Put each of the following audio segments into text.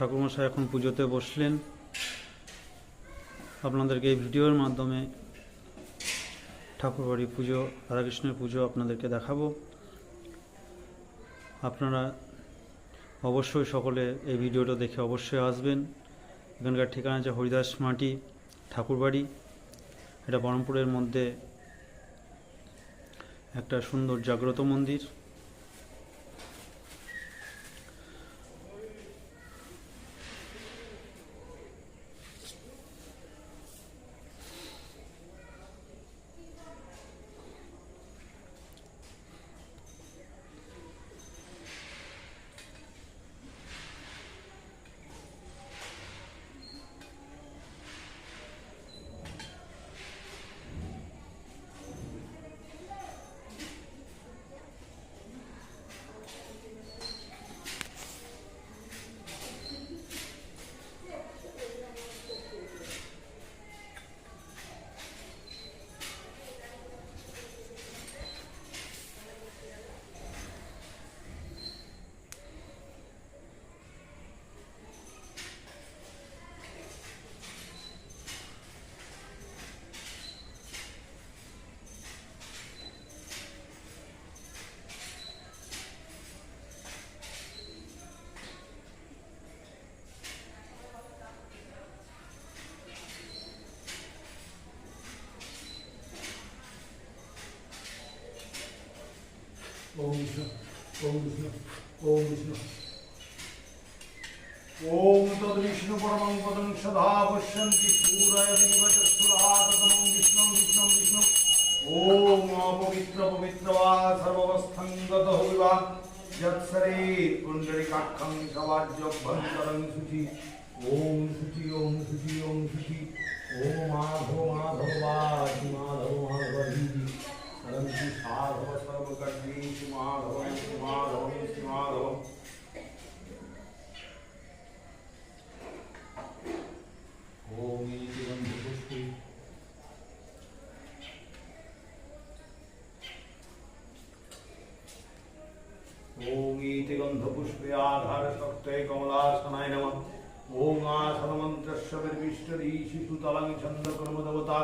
ঠাকুরমশাই এখন পুজোতে বসলেন। আপনাদেরকে এই ভিডিওর মাধ্যমে ঠাকুরবাড়ি পুজো, রাধাকৃষ্ণের পুজো আপনাদেরকে দেখাবো। আপনারা অবশ্যই সকলে এই ভিডিওটা দেখে অবশ্যই আসবেন। এখানকার ঠিকানা আছে হরিদাস মাটি ঠাকুরবাড়ি। এটা বহরমপুরের মধ্যে একটা সুন্দর জাগ্রত মন্দির। ओम विष्णु ओम विष्णु ओम विष्णु ओम तद विष्णु परमं पदं सदा पश्यन्ति सूरय दिवचक्षुराततं विष्णु विष्णु विष्णु ओम अपवित्र पवित्र वा सर्ववस्थं गतः विवा यत्सरे पुण्डरीकाक्षं सवाज्यभ्यन्तरं शुचि ओम शुचि ओम शुचि ओम शुचि ओम माधव माधव वाचि माधव माधवी सरन्ति साधव सर्वकर्मेषु माधवं माधवं माधवम् ओम इति गन्धपुष्पे ओम इति गन्धपुष्पे आधारशक्ते कमलासनाय नमः ओम आसनमन्त्रस्य विर्विष्टरीषि सुतलं छन्दकर्मदेवता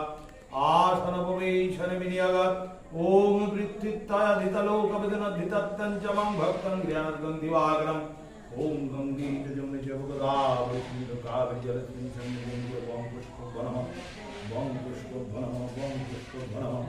आसनभवेशन विनियगत् ओम वृत्तित्तायधितलोकविदनधितत्यञ्चमं भक्तं ज्ञानगन्धिवागरम् ओम गङ्गीतजमुनिजगदावृत्तिकाव्यजलस्मिन् सन्निधिं वं पुष्पवनम् वं पुष्पवनम् वं पुष्पवनम्।